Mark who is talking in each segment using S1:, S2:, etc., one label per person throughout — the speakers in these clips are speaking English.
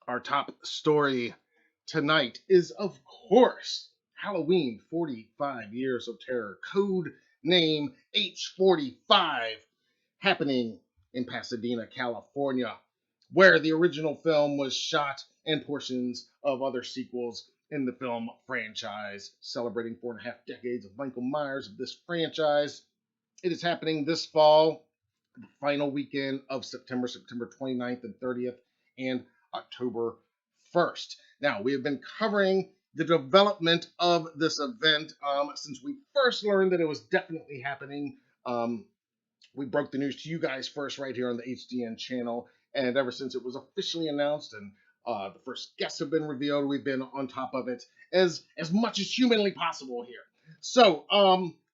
S1: Our top story tonight is, of course, Halloween 45 Years of Terror, code name H45, happening in Pasadena, California, where the original film was shot and portions of other sequels in the film franchise, celebrating 4.5 decades of Michael Myers of this franchise. It is happening this fall, the final weekend of September 29th and 30th, and October 1st. Now, we have been covering the development of this event since we first learned that it was definitely happening. We broke the news to you guys first right here on the HDN channel, and ever since it was officially announced and the first guests have been revealed, we've been on top of it as much as humanly possible here. So,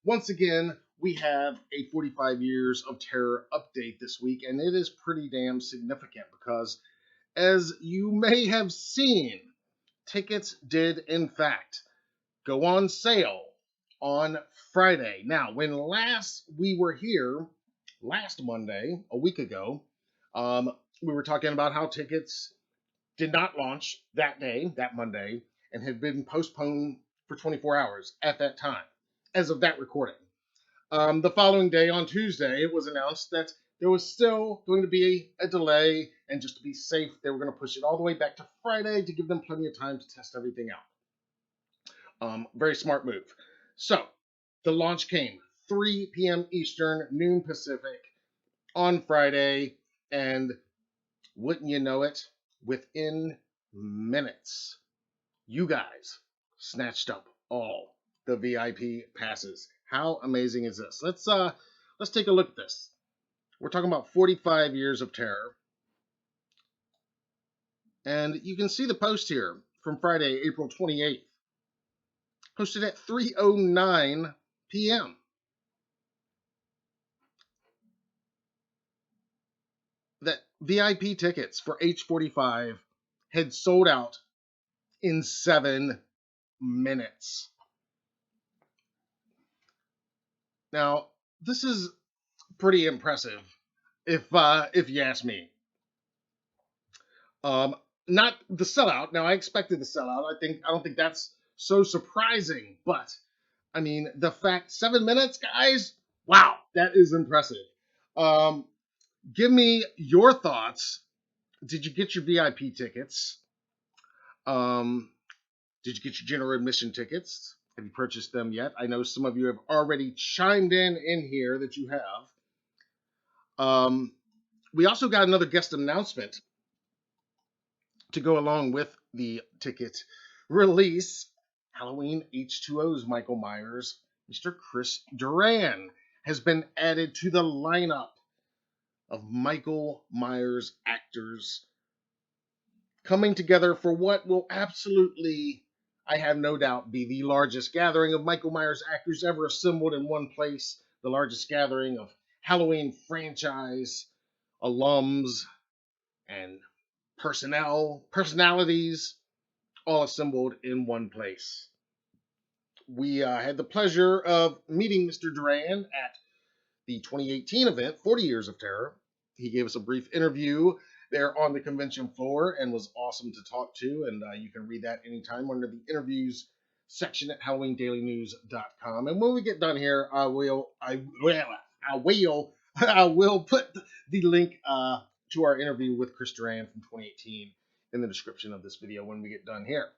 S1: once again, we have a 45 Years of Terror update this week, and it is pretty damn significant because, as you may have seen, tickets did, in fact, go on sale on Friday. Now, when last we were here, last Monday, a week ago, we were talking about how tickets did not launch that day, that Monday, and had been postponed for 24 hours at that time, as of that recording. The following day, on Tuesday, it was announced that there was still going to be a delay, and just to be safe, they were going to push it all the way back to Friday to give them plenty of time to test everything out. Very smart move. So, the launch came 3 p.m. Eastern, noon Pacific, on Friday, and wouldn't you know it, within minutes, you guys snatched up all the VIP passes. How amazing is this? Let's take a look at this. We're talking about 45 Years of Terror. And you can see the post here from Friday, April 28th. Posted at 3:09 p.m. That VIP tickets for H45 had sold out in 7 minutes. Now, this is pretty impressive, if you ask me. Not the sellout. Now, I expected the sellout. I don't think that's so surprising. But I mean, the fact 7 minutes, guys. Wow, that is impressive. Give me your thoughts. Did you get your VIP tickets? Did you get your general admission tickets? Have you purchased them yet? I know some of you have already chimed in here that you have. We also got another guest announcement to go along with the ticket release. Halloween H2O's Michael Myers, Mr. Chris Duran, has been added to the lineup of Michael Myers actors coming together for what will absolutely, I have no doubt, be the largest gathering of Michael Myers actors ever assembled in one place, the largest gathering of Halloween franchise alums and personalities, all assembled in one place. We had the pleasure of meeting Mr. Duran at the 2018 event, 40 Years of Terror. He gave us a brief interview there on the convention floor and was awesome to talk to. And you can read that anytime under the interviews section at HalloweenDailyNews.com. And when we get done here, I will put the link to our interview with Chris Duran from 2018 in the description of this video when we get done here.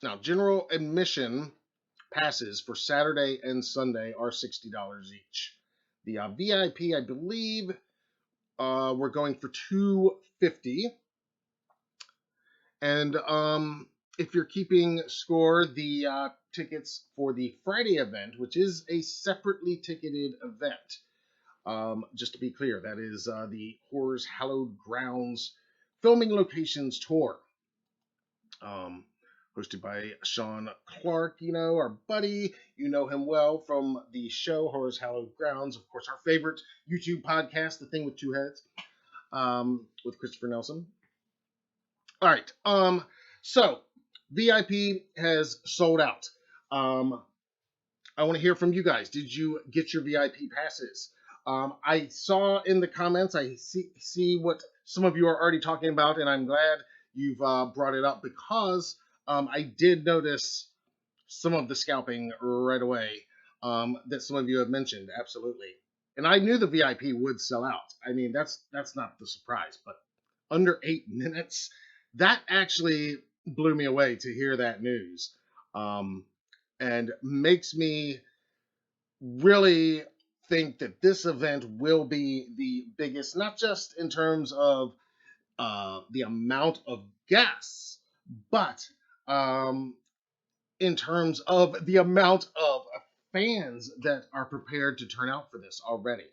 S1: Now, general admission passes for Saturday and Sunday are $60 each. The VIP, I believe, we're going for $250. And if you're keeping score, the tickets for the Friday event, which is a separately ticketed event, just to be clear, that is the Horror's Hallowed Grounds Filming Locations Tour. Hosted by Sean Clark, our buddy. You know him well from the show Horror's Hallowed Grounds. Of course, our favorite YouTube podcast, The Thing with Two Heads, with Christopher Nelson. All right. So VIP has sold out. I want to hear from you guys. Did you get your VIP passes? I saw in the comments, I see what some of you are already talking about, and I'm glad you've brought it up because I did notice some of the scalping right away that some of you have mentioned. Absolutely, and I knew the VIP would sell out. I mean, that's not the surprise, but under 8 minutes, that actually blew me away to hear that news, and makes me really think that this event will be the biggest, not just in terms of the amount of guests, but um, in terms of the amount of fans that are prepared to turn out for this already.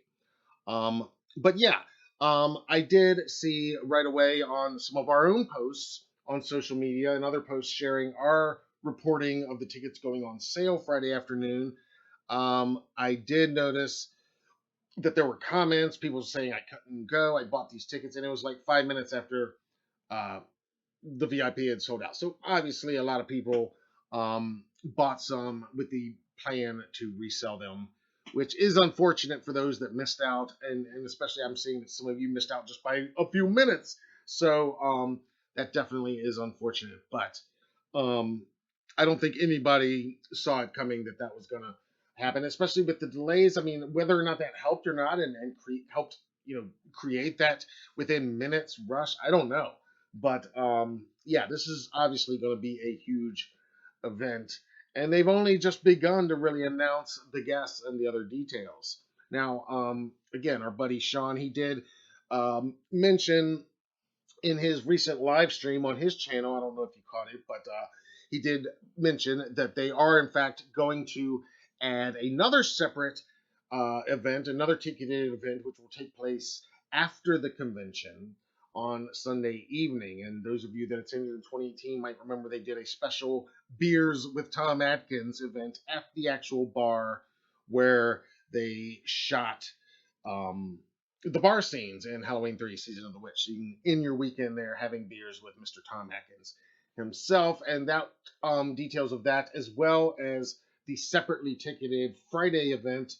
S1: But yeah, I did see right away on some of our own posts on social media and other posts sharing our reporting of the tickets going on sale Friday afternoon. I did notice that there were comments, people saying I couldn't go. I bought these tickets, and it was like 5 minutes after uh, the VIP had sold out. So obviously, a lot of people bought some with the plan to resell them, which is unfortunate for those that missed out, and especially I'm seeing that some of you missed out just by a few minutes. So that definitely is unfortunate, but um, I don't think anybody saw it coming that that was going to happen, especially with the delays. I mean, whether or not that helped or not, and helped create that within minutes rush, I don't know. But yeah, this is obviously going to be a huge event, and they've only just begun to really announce the guests and the other details. Now, again, our buddy Sean, he did mention in his recent live stream on his channel. I don't know if you caught it, but he did mention that they are in fact going to add another separate event, another ticketed event, which will take place after the convention on Sunday evening. And those of you that attended in 2018 might remember they did a special Beers with Tom Atkins event at the actual bar where they shot um, the bar scenes in Halloween 3 Season of the Witch. So you can end your weekend there having beers with Mr. Tom Atkins himself. And that details of that, as well as the separately ticketed Friday event,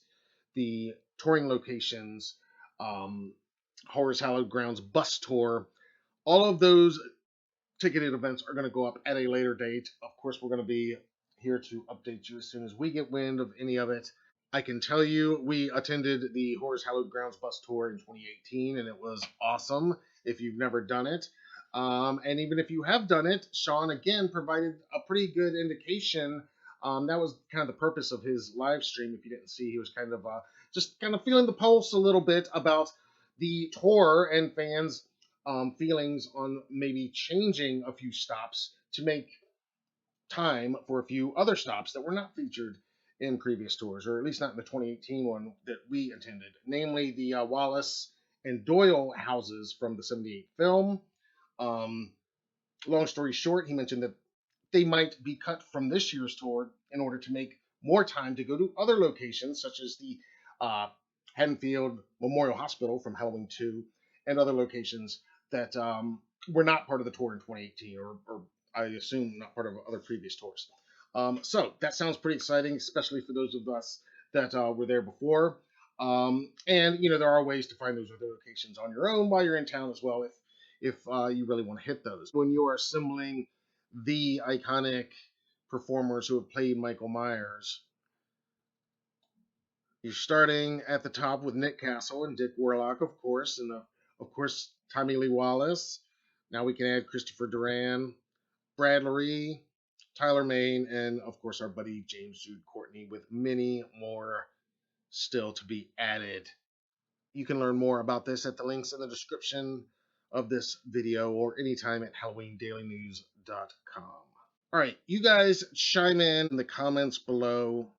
S1: the touring locations, um, Horror's Hallowed Grounds bus tour. All of those ticketed events are going to go up at a later date. Of course, we're going to be here to update you as soon as we get wind of any of it. I can tell you we attended the Horror's Hallowed Grounds bus tour in 2018, and it was awesome if you've never done it. And even if you have done it, Sean again provided a pretty good indication. That was kind of the purpose of his live stream. If you didn't see, he was kind of just kind of feeling the pulse a little bit about the tour and fans' feelings on maybe changing a few stops to make time for a few other stops that were not featured in previous tours, or at least not in the 2018 one that we attended, namely the Wallace and Doyle houses from the 78 film. Um, Long story short, he mentioned that they might be cut from this year's tour in order to make more time to go to other locations, such as the Haddonfield Memorial Hospital from Halloween 2 and other locations that were not part of the tour in 2018, or I assume not part of other previous tours. So that sounds pretty exciting, especially for those of us that were there before. And there are ways to find those other locations on your own while you're in town as well, if you really want to hit those. When you are assembling the iconic performers who have played Michael Myers, you're starting at the top with Nick Castle and Dick Warlock, of course, and of course Tommy Lee Wallace. Now we can add Christopher Duran, Brad Laree, Tyler Main, and of course our buddy James Jude Courtney, with many more still to be added. You can learn more about this at the links in the description of this video or anytime at HalloweenDailyNews.com. All right, you guys chime in the comments below.